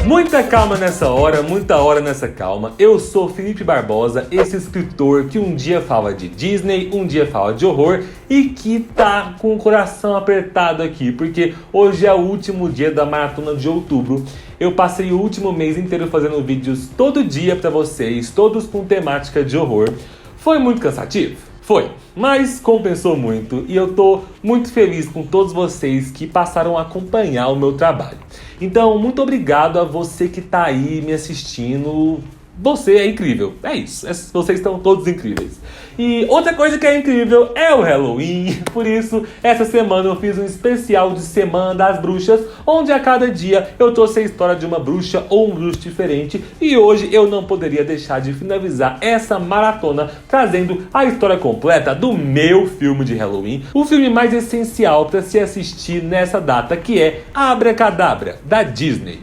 Muita calma nessa hora, muita hora nessa calma. Eu sou Felipe Barbosa, esse escritor que um dia fala de Disney, um dia fala de horror e que tá com o coração apertado aqui, porque hoje é o último dia da maratona de outubro. Eu passei o último mês inteiro fazendo vídeos todo dia pra vocês, todos com temática de horror. Foi muito cansativo? Foi, mas compensou muito e eu tô muito feliz com todos vocês que passaram a acompanhar o meu trabalho. Então, muito obrigado a você que tá aí me assistindo. Você é incrível, é isso, vocês estão todos incríveis. E outra coisa que é incrível é o Halloween. Por isso, essa semana eu fiz um especial de Semana das Bruxas, onde a cada dia eu trouxe a história de uma bruxa ou um bruxo diferente. E hoje eu não poderia deixar de finalizar essa maratona trazendo a história completa do meu filme de Halloween, o filme mais essencial para se assistir nessa data, que é Abracadabra, da Disney.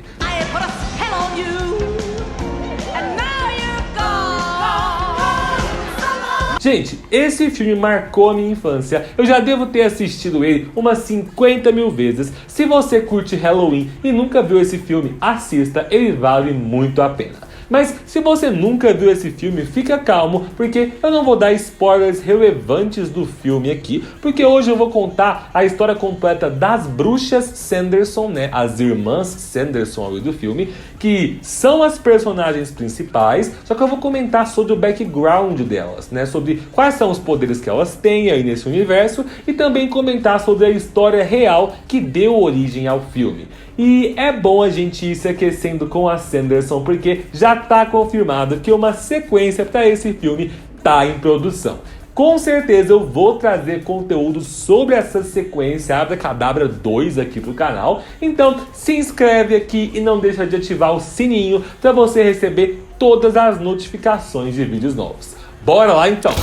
Gente, esse filme marcou a minha infância. Eu já devo ter assistido ele umas 50 mil vezes. Se você curte Halloween e nunca viu esse filme, assista, ele vale muito a pena. Mas se você nunca viu esse filme, fica calmo, porque eu não vou dar spoilers relevantes do filme aqui, porque hoje eu vou contar a história completa das bruxas Sanderson, né? As irmãs Sanderson ali do filme, que são as personagens principais, só que eu vou comentar sobre o background delas, né? Sobre quais são os poderes que elas têm aí nesse universo e também comentar sobre a história real que deu origem ao filme. E é bom a gente ir se aquecendo com a Sanderson, porque já tá confirmado que uma sequência para esse filme tá em produção. Com certeza eu vou trazer conteúdo sobre essa sequência Abracadabra 2 aqui pro canal. Então se inscreve aqui e não deixa de ativar o sininho para você receber todas as notificações de vídeos novos. Bora lá então!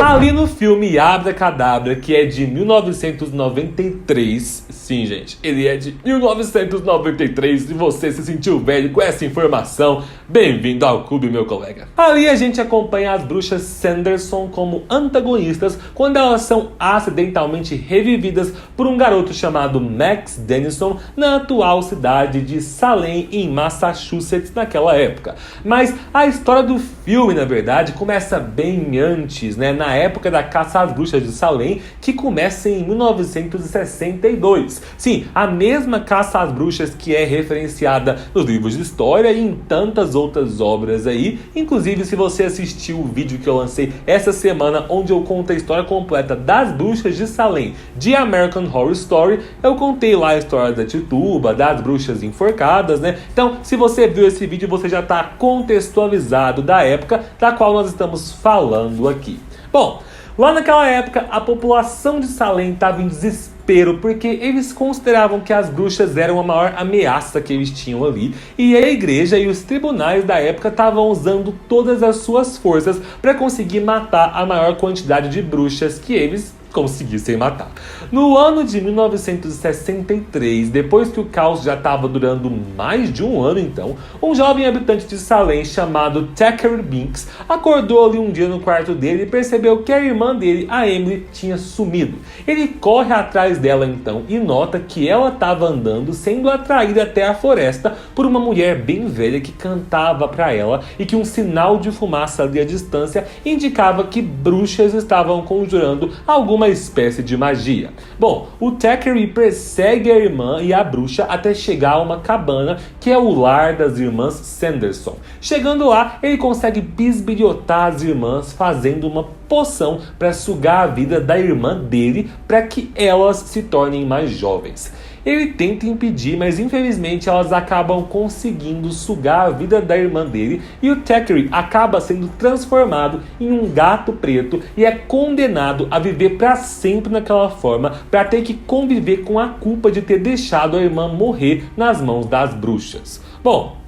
Ali no filme Abracadabra, que é de 1993, sim gente, ele é de 1993, se você se sentiu velho com essa informação, bem-vindo ao clube, meu colega. Ali a gente acompanha as bruxas Sanderson como antagonistas quando elas são acidentalmente revividas por um garoto chamado Max Dennison na atual cidade de Salem, em Massachusetts, naquela época. Mas a história do filme, na verdade, começa bem antes, né? Na época da caça às bruxas de Salem, que começa em 1962. Sim, a mesma caça às bruxas que é referenciada nos livros de história e em tantas outras obras aí. Inclusive, se você assistiu o vídeo que eu lancei essa semana, onde eu conto a história completa das bruxas de Salem, de American Horror Story, eu contei lá a história da Tituba, das bruxas enforcadas, né? Então, se você viu esse vídeo, você já está contextualizado da época da qual nós estamos falando aqui. Bom, lá naquela época, a população de Salem estava em desespero porque eles consideravam que as bruxas eram a maior ameaça que eles tinham ali, e a igreja e os tribunais da época estavam usando todas as suas forças para conseguir matar a maior quantidade de bruxas que eles conseguissem matar. No ano de 1963, depois que o caos já estava durando mais de um ano então, um jovem habitante de Salem chamado Thackeray Binks acordou ali um dia no quarto dele e percebeu que a irmã dele, a Emily, tinha sumido. Ele corre atrás dela então e nota que ela estava andando, sendo atraída até a floresta por uma mulher bem velha que cantava para ela e que um sinal de fumaça ali à distância indicava que bruxas estavam conjurando alguma espécie de magia. Bom, o Thackeray persegue a irmã e a bruxa até chegar a uma cabana que é o lar das irmãs Sanderson. Chegando lá, ele consegue bisbilhotar as irmãs fazendo uma poção para sugar a vida da irmã dele para que elas se tornem mais jovens. Ele tenta impedir, mas infelizmente elas acabam conseguindo sugar a vida da irmã dele e o Thackeray acaba sendo transformado em um gato preto e é condenado a viver para sempre naquela forma para ter que conviver com a culpa de ter deixado a irmã morrer nas mãos das bruxas. Bom,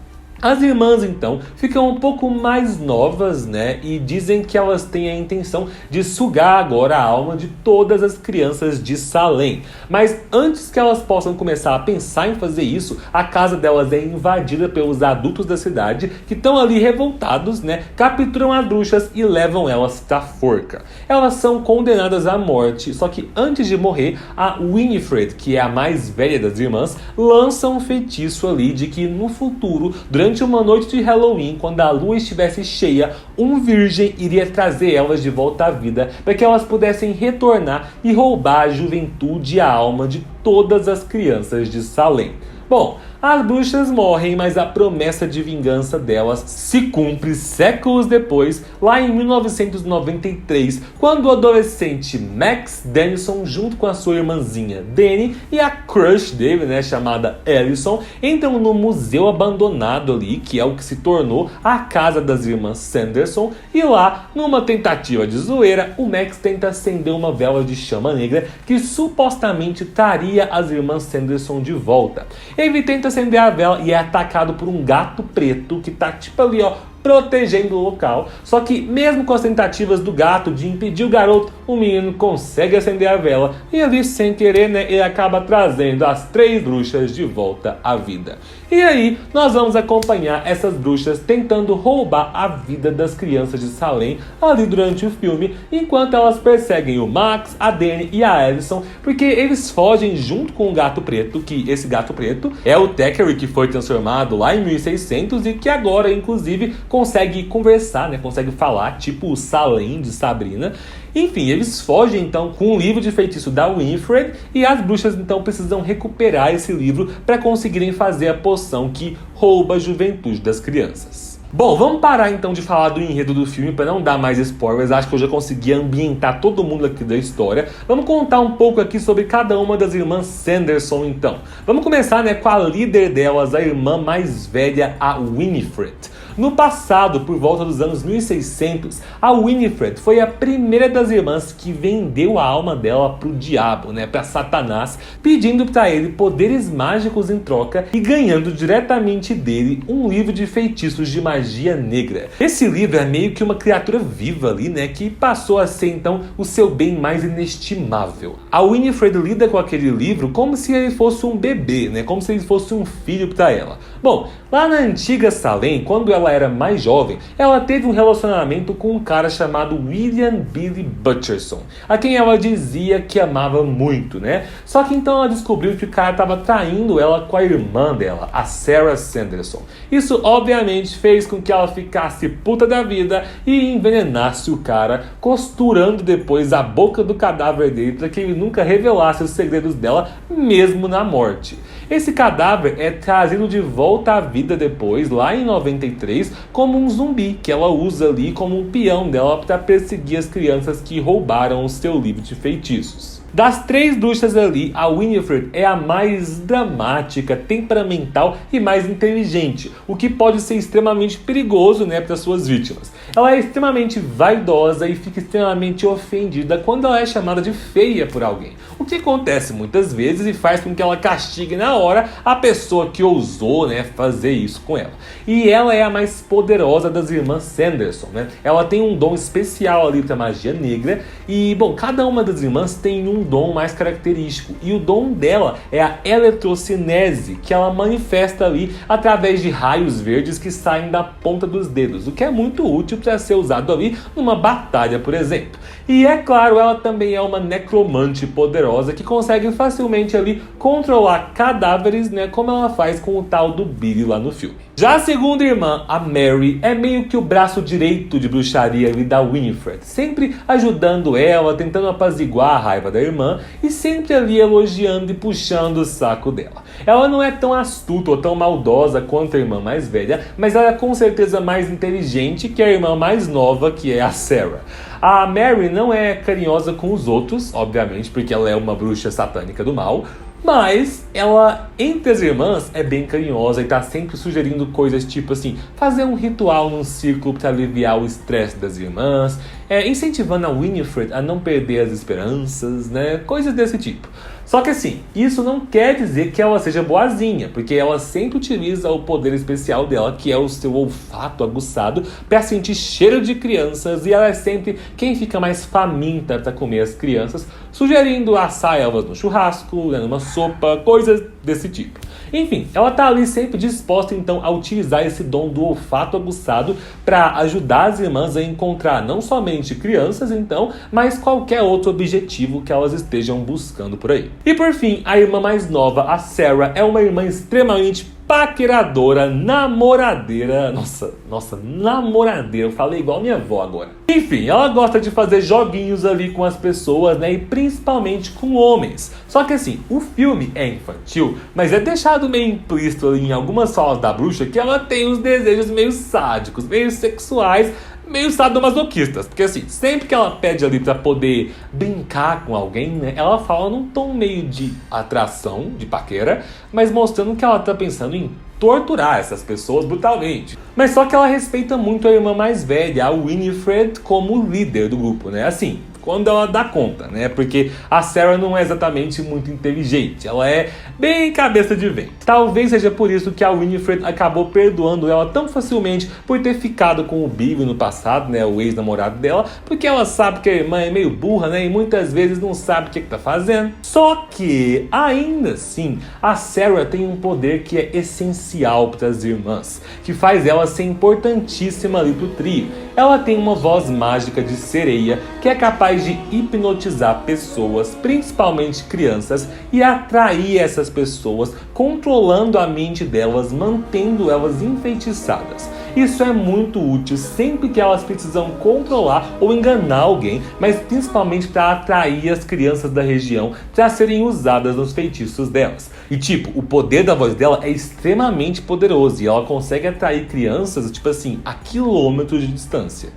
As irmãs, então, ficam um pouco mais novas, né? E dizem que elas têm a intenção de sugar agora a alma de todas as crianças de Salem. Mas antes que elas possam começar a pensar em fazer isso, a casa delas é invadida pelos adultos da cidade, que estão ali revoltados, né? Capturam as bruxas e levam elas pra forca. Elas são condenadas à morte, só que antes de morrer, a Winifred, que é a mais velha das irmãs, lança um feitiço ali de que no futuro, durante uma noite de Halloween, quando a lua estivesse cheia, um virgem iria trazer elas de volta à vida para que elas pudessem retornar e roubar a juventude e a alma de todas as crianças de Salem. Bom, as bruxas morrem, mas a promessa de vingança delas se cumpre séculos depois, lá em 1993, quando o adolescente Max Dennison, junto com a sua irmãzinha Dani e a crush dele, né, chamada Allison, entram no museu abandonado ali, que é o que se tornou a casa das irmãs Sanderson, e lá, numa tentativa de zoeira, o Max tenta acender uma vela de chama negra que supostamente traria as irmãs Sanderson de volta. Ele tenta acender a vela e é atacado por um gato preto que tá tipo ali, ó, protegendo o local. Só que mesmo com as tentativas do gato de impedir o garoto, o menino consegue acender a vela e ali, sem querer, né, ele acaba trazendo as 3 bruxas de volta à vida. E aí, nós vamos acompanhar essas bruxas tentando roubar a vida das crianças de Salem ali durante o filme, enquanto elas perseguem o Max, a Dani e a Allison, porque eles fogem junto com o gato preto, que esse gato preto é o Thackeray, que foi transformado lá em 1600 e que agora, inclusive, consegue conversar, né? Consegue falar, tipo o Salem de Sabrina. Enfim, eles fogem então com o livro de feitiço da Winifred e as bruxas então precisam recuperar esse livro para conseguirem fazer a poção que rouba a juventude das crianças. Bom, vamos parar então de falar do enredo do filme para não dar mais spoilers. Acho que eu já consegui ambientar todo mundo aqui da história. Vamos contar um pouco aqui sobre cada uma das irmãs Sanderson então. Vamos começar, né, com a líder delas, a irmã mais velha, a Winifred. No passado, por volta dos anos 1600, a Winifred foi a primeira das irmãs que vendeu a alma dela pro diabo, né, para Satanás, pedindo para ele poderes mágicos em troca e ganhando diretamente dele um livro de feitiços de magia negra. Esse livro é meio que uma criatura viva ali, né, que passou a ser então o seu bem mais inestimável. A Winifred lida com aquele livro como se ele fosse um bebê, né, como se ele fosse um filho para ela. Bom, lá na antiga Salem, quando ela era mais jovem, ela teve um relacionamento com um cara chamado William Billy Butcherson, a quem ela dizia que amava muito, né? Só que então ela descobriu que o cara estava traindo ela com a irmã dela, a Sarah Sanderson. Isso obviamente fez com que ela ficasse puta da vida e envenenasse o cara, costurando depois a boca do cadáver dele para que ele nunca revelasse os segredos dela, mesmo na morte. Esse cadáver é trazido de volta à vida depois, lá em 93, como um zumbi, que ela usa ali como um peão dela para perseguir as crianças que roubaram o seu livro de feitiços. Das 3 bruxas ali, a Winifred é a mais dramática, temperamental e mais inteligente, o que pode ser extremamente perigoso, né, para suas vítimas. Ela é extremamente vaidosa e fica extremamente ofendida quando ela é chamada de feia por alguém, o que acontece muitas vezes e faz com que ela castigue na hora a pessoa que ousou, né, fazer isso com ela. E ela é a mais poderosa das irmãs Sanderson, né? Ela tem um dom especial ali para magia negra e, bom, cada uma das irmãs tem um dom mais característico e o dom dela é a eletrocinese, que ela manifesta ali através de raios verdes que saem da ponta dos dedos, o que é muito útil para ser usado ali numa batalha, por exemplo. E é claro, ela também é uma necromante poderosa que consegue facilmente ali controlar cadáveres, né, como ela faz com o tal do Billy lá no filme. Já a segunda irmã, a Mary, é meio que o braço direito de bruxaria ali da Winifred, sempre ajudando ela, tentando apaziguar a raiva da irmã e sempre ali elogiando e puxando o saco dela. Ela não é tão astuta ou tão maldosa quanto a irmã mais velha, mas ela é com certeza mais inteligente que a irmã mais nova, que é a Sarah. A Mary não é carinhosa com os outros, obviamente, porque ela é uma bruxa satânica do mal, mas ela, entre as irmãs, é bem carinhosa e tá sempre sugerindo coisas tipo assim, fazer um ritual num círculo para aliviar o estresse das irmãs, incentivando a Winifred a não perder as esperanças, né? Coisas desse tipo. Só que assim, isso não quer dizer que ela seja boazinha, porque ela sempre utiliza o poder especial dela, que é o seu olfato aguçado, para sentir cheiro de crianças, e ela é sempre quem fica mais faminta para comer as crianças, sugerindo assar elas no churrasco, numa sopa, coisas desse tipo. Enfim, ela tá ali sempre disposta então a utilizar esse dom do olfato aguçado para ajudar as irmãs a encontrar não somente crianças então, mas qualquer outro objetivo que elas estejam buscando por aí. E por fim, a irmã mais nova, a Sarah, é uma irmã extremamente paqueradora, namoradeira. Nossa, namoradeira. Eu falei igual minha avó agora. Enfim, ela gosta de fazer joguinhos ali com as pessoas, né? E principalmente com homens. Só que assim, o filme é infantil, mas é deixado meio implícito ali em algumas falas da bruxa que ela tem uns desejos meio sádicos, meio sexuais, meio sadomasoquistas, porque assim, sempre que ela pede ali pra poder brincar com alguém, né, ela fala num tom meio de atração, de paquera, mas mostrando que ela tá pensando em torturar essas pessoas brutalmente. Mas só que ela respeita muito a irmã mais velha, a Winifred, como líder do grupo, né, assim, quando ela dá conta, né? Porque a Sarah não é exatamente muito inteligente, ela é bem cabeça de vento. Talvez seja por isso que a Winifred acabou perdoando ela tão facilmente por ter ficado com o Billy no passado, né? O ex-namorado dela, porque ela sabe que a irmã é meio burra, né? E muitas vezes não sabe o que tá fazendo. Só que, ainda assim, a Sarah tem um poder que é essencial para as irmãs, que faz ela ser importantíssima ali pro trio. Ela tem uma voz mágica de sereia que é capaz de hipnotizar pessoas, principalmente crianças, e atrair essas pessoas, controlando a mente delas, mantendo elas enfeitiçadas. Isso é muito útil sempre que elas precisam controlar ou enganar alguém, mas principalmente para atrair as crianças da região para serem usadas nos feitiços delas. E tipo, o poder da voz dela é extremamente poderoso e ela consegue atrair crianças, tipo assim, a quilômetros de distância.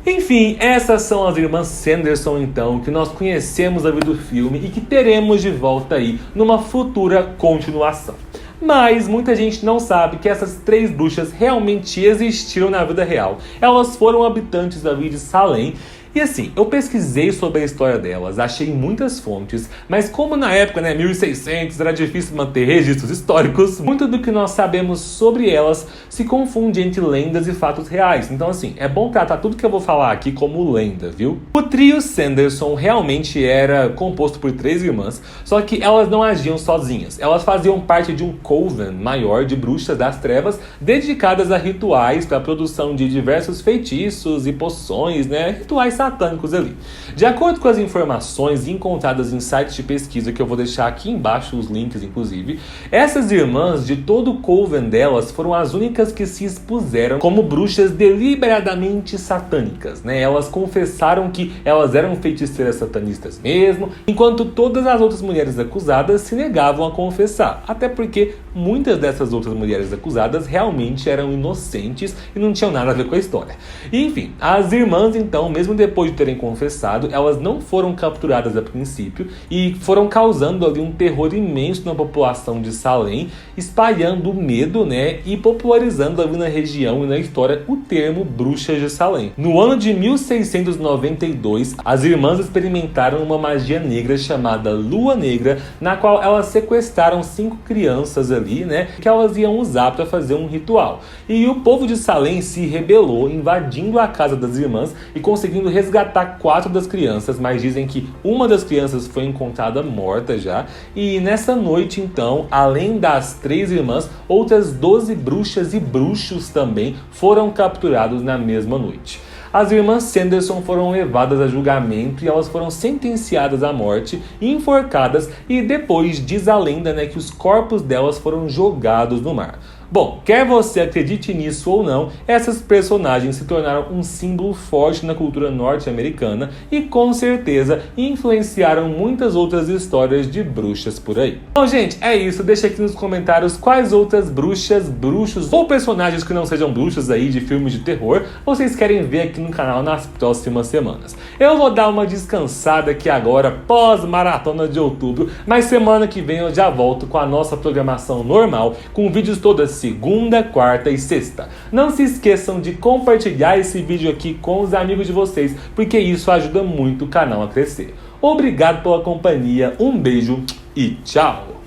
Enfim, essas são as irmãs Sanderson então, que nós conhecemos a vida do filme e que teremos de volta aí numa futura continuação. Mas muita gente não sabe que essas 3 bruxas realmente existiram na vida real. Elas foram habitantes da vila de Salem. E assim, eu pesquisei sobre a história delas, achei muitas fontes, mas como na época, né, 1600, era difícil manter registros históricos, muito do que nós sabemos sobre elas se confunde entre lendas e fatos reais. Então assim, é bom tratar tudo que eu vou falar aqui como lenda, viu? O trio Sanderson realmente era composto por 3 irmãs, só que elas não agiam sozinhas. Elas faziam parte de um coven maior de bruxas das trevas, dedicadas a rituais para a produção de diversos feitiços e poções, né, rituais satânicos ali. De acordo com as informações encontradas em sites de pesquisa, que eu vou deixar aqui embaixo os links inclusive, essas irmãs de todo o coven delas foram as únicas que se expuseram como bruxas deliberadamente satânicas, né? Elas confessaram que elas eram feiticeiras satanistas mesmo, enquanto todas as outras mulheres acusadas se negavam a confessar, até porque muitas dessas outras mulheres acusadas realmente eram inocentes e não tinham nada a ver com a história. E, enfim, as irmãs então, mesmo depois de terem confessado, elas não foram capturadas a princípio e foram causando ali um terror imenso na população de Salem, espalhando medo, né, e popularizando ali na região e na história o termo bruxas de Salem. No ano de 1692, as irmãs experimentaram uma magia negra chamada Lua Negra, na qual elas sequestraram 5 crianças ali, né, que elas iam usar para fazer um ritual. E o povo de Salem se rebelou, invadindo a casa das irmãs e conseguindo resgatar 4 das crianças, mas dizem que uma das crianças foi encontrada morta já. E nessa noite, então, além das 3 irmãs, outras 12 bruxas e bruxos também foram capturados na mesma noite. As irmãs Sanderson foram levadas a julgamento e elas foram sentenciadas à morte, enforcadas, e depois diz a lenda, né, que os corpos delas foram jogados no mar. Bom, quer você acredite nisso ou não, essas personagens se tornaram um símbolo forte na cultura norte-americana e com certeza influenciaram muitas outras histórias de bruxas por aí. Então, gente, é isso. Deixa aqui nos comentários quais outras bruxas, bruxos ou personagens que não sejam bruxas aí de filmes de terror vocês querem ver aqui no canal nas próximas semanas. Eu vou dar uma descansada aqui agora, pós-maratona de outubro, mas semana que vem eu já volto com a nossa programação normal, com vídeos todas segunda, quarta e sexta. Não se esqueçam de compartilhar esse vídeo aqui com os amigos de vocês, porque isso ajuda muito o canal a crescer. Obrigado pela companhia, um beijo e tchau!